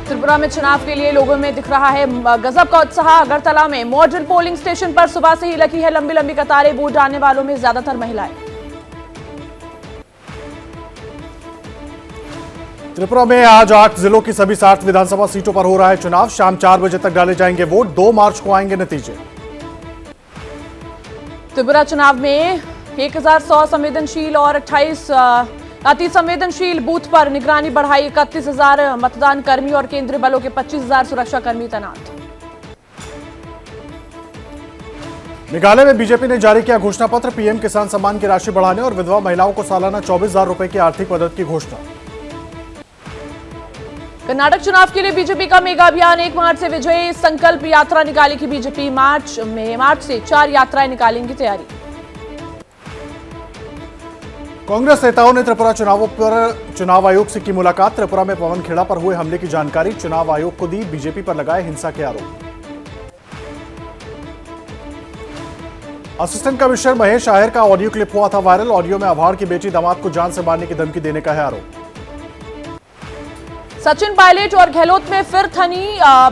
त्रिपुरा में चुनाव के लिए लोगों में दिख रहा है गजब का उत्साह। अगरतला में मॉडर्न पोलिंग स्टेशन पर सुबह से ही लगी है लंबी लंबी कतारें। वोट डालने वालों में ज्यादातर महिलाएं। त्रिपुरा में आज 8 जिलों की सभी 60 विधानसभा सीटों पर हो रहा है चुनाव। शाम 4 बजे तक डाले जाएंगे वोट। 2 मार्च को आएंगे नतीजे। त्रिपुरा चुनाव में 1100 संवेदनशील और 28 अति संवेदनशील बूथ पर निगरानी बढ़ाई। 31,000 मतदान कर्मी और केंद्रीय बलों के 25,000 सुरक्षा कर्मी तैनात। मेघालय में बीजेपी ने जारी किया घोषणा पत्र। पीएम किसान सम्मान की राशि बढ़ाने और विधवा महिलाओं को सालाना 24,000 रुपए की आर्थिक मदद की घोषणा। कर्नाटक चुनाव के लिए बीजेपी का मेगा अभियान। 1 मार्च से विजयी संकल्प यात्रा निकालेगी बीजेपी। मार्च से 4 यात्राएं निकालेंगी तैयारी। कांग्रेस नेताओं ने त्रिपुरा चुनावों पर चुनाव आयोग से की मुलाकात। त्रिपुरा में पवन खेड़ा पर हुए हमले की जानकारी चुनाव आयोग को दी। बीजेपी पर लगाए हिंसा के आरोप। असिस्टेंट कमिश्नर महेश आयर का ऑडियो क्लिप हुआ था वायरल। ऑडियो में अभाड़ की बेटी दामाद को जान से मारने की धमकी देने का है आरोप। सचिन पायलट और गहलोत में फिर थनी।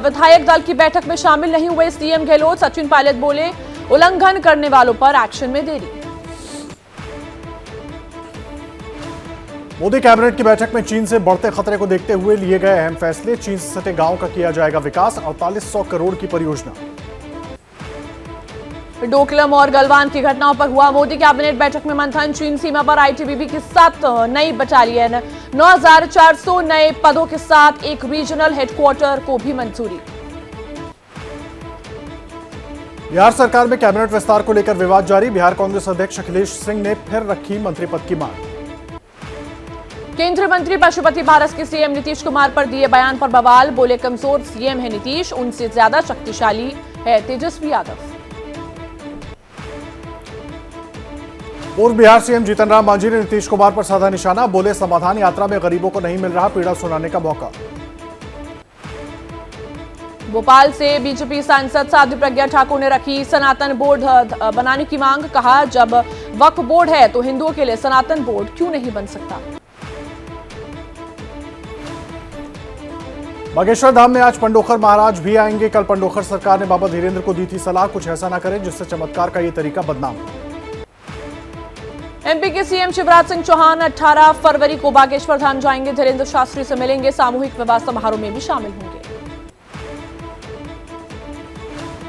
विधायक दल की बैठक में शामिल नहीं हुए सीएम गहलोत। सचिन पायलट बोले उल्लंघन करने वालों पर एक्शन में देरी। मोदी कैबिनेट की बैठक में चीन से बढ़ते खतरे को देखते हुए लिए गए अहम फैसले। चीन से सटे गांव का किया जाएगा विकास। 4800 करोड़ की परियोजना। डोकलम और गलवान की घटनाओं पर हुआ मोदी कैबिनेट बैठक में मंथन। चीन सीमा पर आईटीबीपी की 7 नई बटालियन, 9,400 नए पदों के साथ एक रीजनल हेडक्वार्टर को भी मंजूरी। बिहार सरकार में कैबिनेट विस्तार को लेकर विवाद जारी। बिहार कांग्रेस अध्यक्ष अखिलेश सिंह ने फिर रखी मंत्री पद की मांग। केंद्रीय मंत्री पशुपति पारस के सीएम नीतीश कुमार पर दिए बयान पर बवाल। बोले कमजोर सीएम है नीतीश, उनसे ज्यादा शक्तिशाली है तेजस्वी यादव। पूर्व बिहार सीएम जीतन राम मांझी ने नीतीश कुमार पर साधा निशाना। बोले समाधान यात्रा में गरीबों को नहीं मिल रहा पीड़ा सुनाने का मौका। भोपाल से बीजेपी सांसद साध्वी प्रज्ञा ठाकुर ने रखी सनातन बोर्ड बनाने की मांग। कहा जब वक्फ बोर्ड है तो हिंदुओं के लिए सनातन बोर्ड क्यों नहीं बन सकता। बागेश्वर धाम में आज पंडोखर महाराज भी आएंगे। कल पंडोखर सरकार ने बाबा धीरेन्द्र को दी थी सलाह, कुछ ऐसा ना करें जिससे चमत्कार का ये तरीका बदनाम हो। एमपी के सीएम शिवराज सिंह चौहान 18 फरवरी को बागेश्वर धाम जाएंगे। धीरेन्द्र शास्त्री से मिलेंगे। सामूहिक विवाह समारोह में भी शामिल होंगे।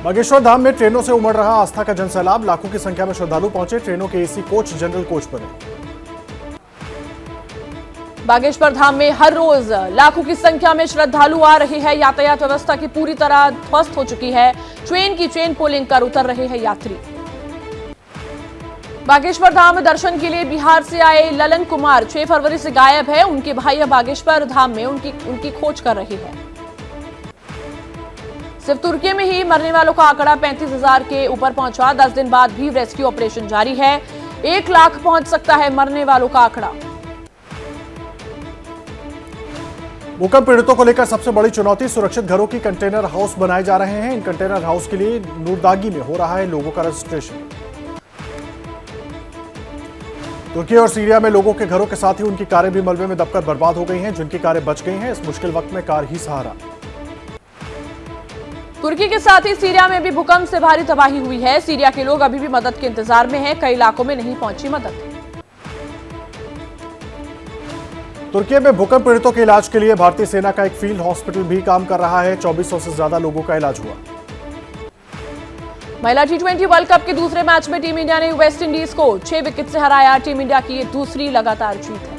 बागेश्वर धाम में ट्रेनों से उमड़ रहा आस्था का जनसैलाब। लाखों की संख्या में श्रद्धालु पहुंचे। ट्रेनों के एसी कोच जनरल कोच बने। बागेश्वर धाम में हर रोज लाखों की संख्या में श्रद्धालु आ रहे हैं। यातायात व्यवस्था की पूरी तरह ध्वस्त हो चुकी है। ट्रेन की चेन पुलिंग कर उतर रहे हैं यात्री। बागेश्वर धाम में दर्शन के लिए बिहार से आए ललन कुमार 6 फरवरी से गायब है। उनके भाई बागेश्वर धाम में उनकी खोज कर रहे हैं। सिर्फ तुर्की में ही मरने वालों का आंकड़ा 35,000 के ऊपर पहुंचा। 10 दिन बाद भी रेस्क्यू ऑपरेशन जारी है। 1 लाख पहुंच सकता है मरने वालों का आंकड़ा। भूकंप पीड़ितों को लेकर सबसे बड़ी चुनौती सुरक्षित घरों की कंटेनर हाउस बनाए जा रहे हैं। इन कंटेनर हाउस के लिए नूरदागी में हो रहा है लोगों का रजिस्ट्रेशन। तुर्की और सीरिया में लोगों के घरों के साथ ही उनकी कारें भी मलबे में दबकर बर्बाद हो गई हैं। जिनकी कारें बच गई हैं, इस मुश्किल वक्त में कार ही सहारा। तुर्की के साथ ही सीरिया में भी भूकंप से भारी तबाही हुई है। सीरिया के लोग अभी भी मदद के इंतजार में हैं। कई इलाकों में नहीं पहुंची मदद। तुर्की में भूकंप पीड़ितों के इलाज के लिए भारतीय सेना का एक फील्ड हॉस्पिटल भी काम कर रहा है। 2400 से ज्यादा लोगों का इलाज हुआ। महिला T20 वर्ल्ड कप के दूसरे मैच में टीम इंडिया ने वेस्ट इंडीज को 6 विकेट से हराया। टीम इंडिया की ये दूसरी लगातार जीत है।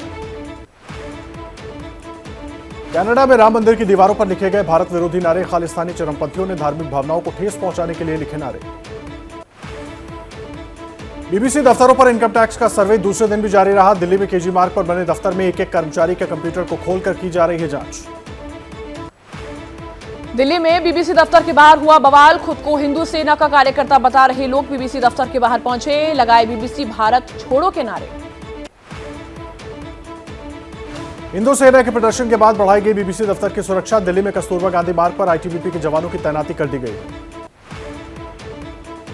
कनाडा में राम मंदिर की दीवारों पर लिखे गए भारत विरोधी नारे। खालिस्तानी चरमपंथियों ने धार्मिक भावनाओं को ठेस पहुंचाने के लिए लिखे नारे। बीबीसी दफ्तरों पर इनकम टैक्स का सर्वे दूसरे दिन भी जारी रहा। दिल्ली में केजी मार्ग पर बने दफ्तर में एक कर्मचारी के कंप्यूटर को खोलकर की जा रही है जांच। दिल्ली में बीबीसी दफ्तर के बाहर हुआ बवाल। खुद को हिंदू सेना का कार्यकर्ता बता रहे लोग बीबीसी दफ्तर के बाहर पहुंचे। लगाए बीबीसी भारत छोड़ो के नारे। हिंदू सेना के प्रदर्शन के बाद बढ़ाई गई बीबीसी दफ्तर की सुरक्षा। दिल्ली में कस्तूरबा गांधी मार्ग पर आईटीबीपी के जवानों की तैनाती कर दी गई।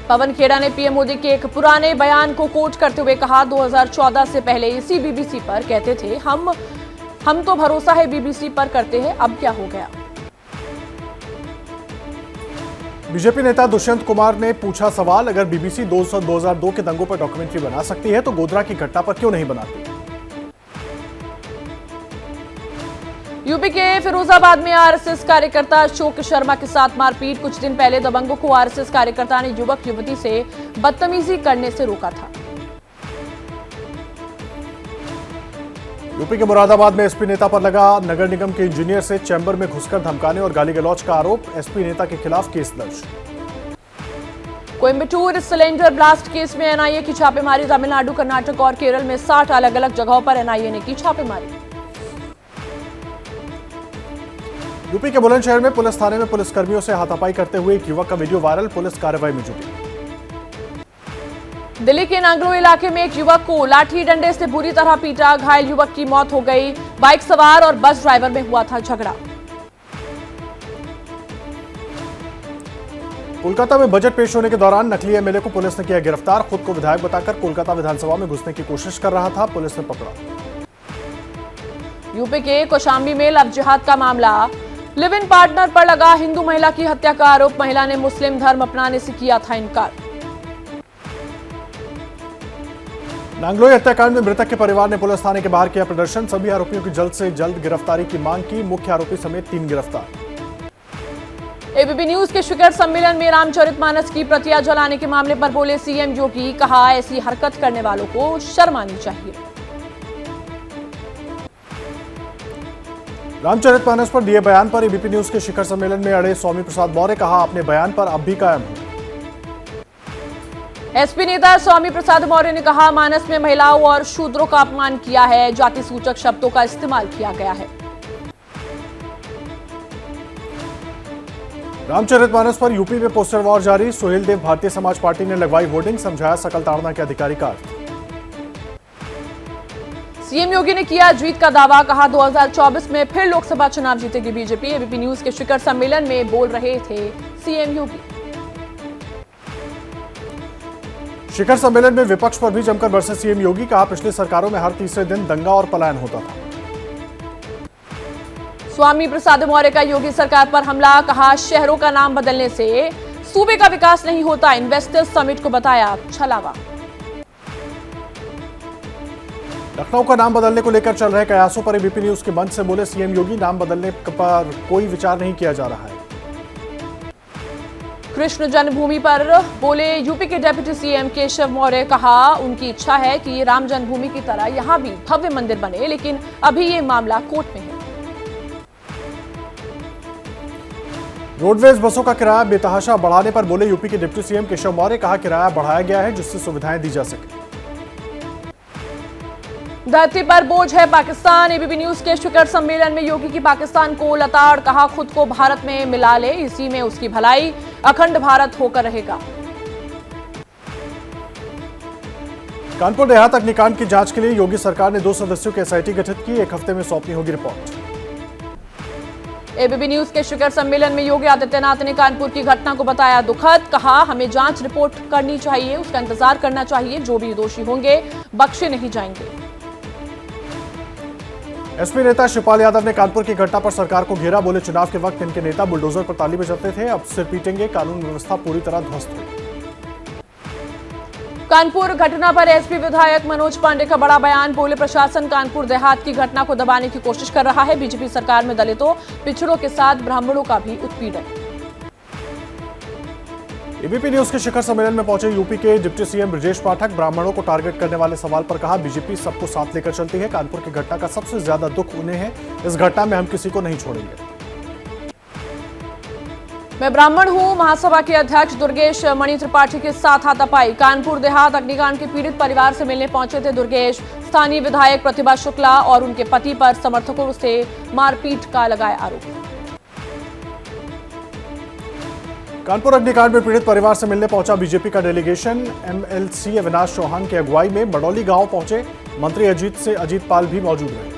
पवन खेड़ा ने पीएम मोदी के एक पुराने बयान को कोट करते हुए कहा, 2014 से पहले इसी बीबीसी पर कहते थे हम तो भरोसा है बीबीसी पर करते हैं, अब क्या हो गया। बीजेपी नेता दुष्यंत कुमार ने पूछा सवाल, अगर बीबीसी 2002 के दंगों पर डॉक्यूमेंट्री बना सकती है तो गोधरा की घटना पर क्यों नहीं बनाती। यूपी के फिरोजाबाद में आरएसएस कार्यकर्ता अशोक शर्मा के साथ मारपीट। कुछ दिन पहले दबंगों को आरएसएस कार्यकर्ता ने युवक युवती से बदतमीजी करने से रोका था। यूपी के मुरादाबाद में एसपी नेता पर लगा नगर निगम के इंजीनियर से चैम्बर में घुसकर धमकाने और गाली गलौज का आरोप। एसपी नेता के खिलाफ केस दर्ज। कोयंबटूर सिलेंडर ब्लास्ट केस में एनआईए की छापेमारी। तमिलनाडु, कर्नाटक और केरल में 60 अलग अलग जगहों पर एनआईए ने की छापेमारी। यूपी के बुलंदशहर में पुलिस थाने में पुलिसकर्मियों से हाथापाई करते हुए एक युवक का वीडियो वायरल। पुलिस कार्रवाई में जुटी। दिल्ली के नांगलो इलाके में एक युवक को लाठी डंडे से बुरी तरह पीटा। घायल युवक की मौत हो गई। बाइक सवार और बस ड्राइवर में हुआ था झगड़ा। कोलकाता में बजट पेश होने के दौरान नकली एमएलए को पुलिस ने किया गिरफ्तार। खुद को विधायक बताकर कोलकाता विधानसभा में घुसने की कोशिश कर रहा था, पुलिस ने पकड़ा। यूपी के कौशाम्बी में लव जिहाद का मामला। लिव इन पार्टनर पर लगा हिंदू महिला की हत्या का आरोप। महिला ने मुस्लिम धर्म अपनाने से किया था इनकार। नांगलोई हत्याकांड में मृतक के परिवार ने पुलिस थाने के बाहर किया प्रदर्शन। सभी आरोपियों की जल्द से जल्द गिरफ्तारी की मांग की। मुख्य आरोपी समेत 3 गिरफ्तार। एबीपी न्यूज के शिखर सम्मेलन में रामचरितमानस की प्रतियां जलाने के मामले पर बोले सीएम योगी। कहा, ऐसी हरकत करने वालों को शर्म आनी चाहिए। रामचरितमानस पर दिए बयान पर एबीपी न्यूज के शिखर सम्मेलन में अड़े स्वामी प्रसाद मौर्य। कहा, अपने बयान पर अब भी कायम हूं। एसपी नेता स्वामी प्रसाद मौर्य ने कहा, मानस में महिलाओं और शूद्रों का अपमान किया है। जाति सूचक शब्दों का इस्तेमाल किया गया है। रामचरितमानस पर यूपी में पोस्टर वॉर जारी। सोहेल देव भारतीय समाज पार्टी ने लगवाई होर्डिंग। समझाया सकल ताड़ना के अधिकारी का अर्थ। सीएम योगी ने किया जीत का दावा। कहा, 2024 में फिर लोकसभा चुनाव जीतेगी बीजेपी। एबीपी न्यूज के शिखर सम्मेलन में बोल रहे थे सीएम योगी। शिखर सम्मेलन में विपक्ष पर भी जमकर बरसे सीएम योगी। कहा, पिछली सरकारों में हर तीसरे दिन दंगा और पलायन होता था। स्वामी प्रसाद मौर्य का योगी सरकार पर हमला। कहा, शहरों का नाम बदलने से सूबे का विकास नहीं होता। इन्वेस्टर्स समिट को बताया छलावा। लखनऊ का नाम बदलने को लेकर चल रहे कयासों पर एबीपी न्यूज के मंच से बोले सीएम योगी। नाम बदलने पर कोई विचार नहीं किया जा रहा है। कृष्ण जन्मभूमि पर बोले यूपी के डिप्टी सीएम केशव मौर्य। कहा, उनकी इच्छा है कि राम जन्मभूमि की तरह यहां भी भव्य मंदिर बने, लेकिन अभी ये मामला कोर्ट में है। रोडवेज बसों का किराया बेतहाशा बढ़ाने पर बोले यूपी के डिप्टी सीएम केशव मौर्य। कहा, किराया बढ़ाया गया है जिससे सुविधाएं दी जा सके। धरती पर बोझ है पाकिस्तान। एबीपी न्यूज के शिखर सम्मेलन में योगी की पाकिस्तान को लताड़। कहा, खुद को भारत में मिला ले, इसी में उसकी भलाई। अखंड भारत होकर रहेगा। कानपुर देहात अग्निकांड की जांच के लिए योगी सरकार ने 2 सदस्यों की एसआईटी गठित की। 1 हफ्ते में सौंपनी होगी रिपोर्ट। एबीपी न्यूज के शिखर सम्मेलन में योगी आदित्यनाथ ने कानपुर की घटना को बताया दुखद। कहा, हमें जांच रिपोर्ट करनी चाहिए, उसका इंतजार करना चाहिए। जो भी दोषी होंगे बख्शे नहीं जाएंगे। एसपी नेता शिवपाल यादव ने कानपुर की घटना पर सरकार को घेरा। बोले, चुनाव के वक्त इनके नेता बुलडोजर पर ताली बजाते थे, अब सिर पीटेंगे। कानून व्यवस्था पूरी तरह ध्वस्त हुई। कानपुर घटना पर एसपी विधायक मनोज पांडे का बड़ा बयान। बोले, प्रशासन कानपुर देहात की घटना को दबाने की कोशिश कर रहा है। बीजेपी सरकार में दलितों, पिछड़ों के साथ ब्राह्मणों का भी उत्पीड़न। एबीपी न्यूज के शिखर सम्मेलन में पहुंचे यूपी के डिप्टी सीएम ब्रजेश पाठक। ब्राह्मणों को टारगेट करने वाले सवाल पर कहा, बीजेपी सबको साथ लेकर चलती है। कानपुर की घटना का सबसे ज्यादा दुख उन्हें है। इस घटना में हम किसी को नहीं छोड़ेंगे। मैं ब्राह्मण हूं। महासभा के अध्यक्ष दुर्गेश मणि त्रिपाठी के साथ हाथापाई। कानपुर देहात अग्निकांड के पीड़ित परिवार से मिलने पहुंचे थे दुर्गेश। स्थानीय विधायक प्रतिभा शुक्ला और उनके पति पर समर्थकों से मारपीट का लगाया आरोप। कानपुर अग्निकांड में पीड़ित परिवार से मिलने पहुंचा बीजेपी का डेलीगेशन। एमएलसी अविनाश चौहान की अगुवाई में बडौली गांव पहुंचे। मंत्री अजीत पाल भी मौजूद रहे।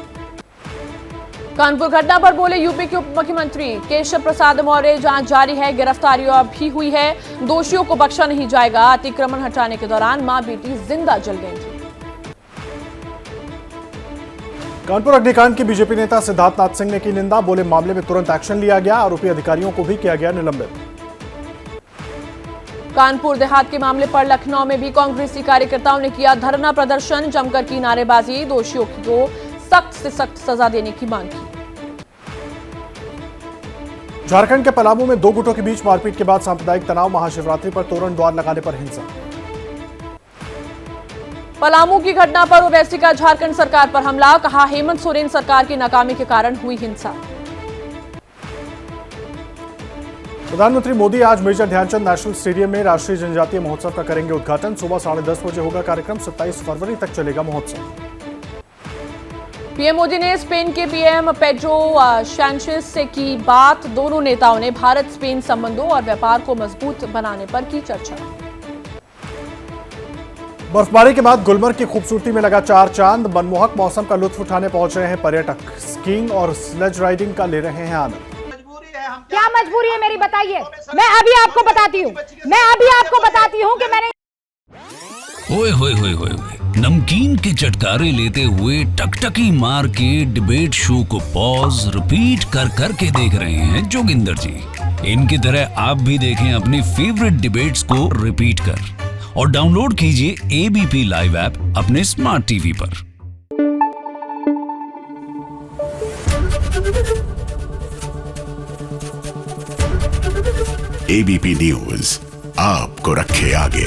कानपुर घटना पर बोले यूपी के उप मुख्यमंत्री केशव प्रसाद मौर्य। जांच जारी है, गिरफ्तारियां भी हुई है, दोषियों को बख्शा नहीं जाएगा। अतिक्रमण हटाने के दौरान मां बेटी जिंदा जल गई थी। कानपुर अग्निकांड की बीजेपी नेता सिद्धार्थनाथ सिंह ने की निंदा। बोले, मामले में तुरंत एक्शन लिया गया, आरोपी अधिकारियों को भी किया गया निलंबित। कानपुर देहात के मामले पर लखनऊ में भी कांग्रेसी कार्यकर्ताओं ने किया धरना प्रदर्शन, जमकर की नारेबाजी, दोषियों को सख्त से सख्त सजा देने की मांग की। झारखंड के पलामू में दो गुटों के बीच मारपीट के बाद सांप्रदायिक तनाव, महाशिवरात्रि पर तोरण द्वार लगाने पर हिंसा। पलामू की घटना पर ओवैसी का झारखंड सरकार पर हमला, कहा हेमंत सोरेन सरकार की नाकामी के कारण हुई हिंसा। प्रधानमंत्री मोदी आज मेजर ध्यानचंद नेशनल स्टेडियम में राष्ट्रीय जनजातीय महोत्सव का करेंगे उद्घाटन। सुबह 10:30 बजे होगा कार्यक्रम, 27 फरवरी तक चलेगा महोत्सव। पीएम मोदी ने स्पेन के पीएम पेड्रो सैंचेज से की बात, दोनों नेताओं ने भारत स्पेन संबंधों और व्यापार को मजबूत बनाने पर की चर्चा। बर्फबारी के बाद गुलमर्ग की खूबसूरती में लगा चार चांद, मनमोहक मौसम का लुत्फ उठाने पहुंच रहे हैं पर्यटक, स्कीइंग और स्लेज राइडिंग का ले रहे हैं आनंद। क्या मजबूरी है मेरी, बताइए। मैं अभी आपको बताती हूँ कि मैंने ओए होए होए होए नमकीन के चटकारे लेते हुए टकटकी मार के डिबेट शो को पॉज रिपीट कर करके देख रहे हैं जोगिंदर जी। इनकी तरह आप भी देखें अपनी फेवरेट डिबेट्स को रिपीट कर और डाउनलोड कीजिए एबीपी लाइव ऐप अपने स्मार्ट टीवी पर। एबीपी न्यूज आपको रखे आगे।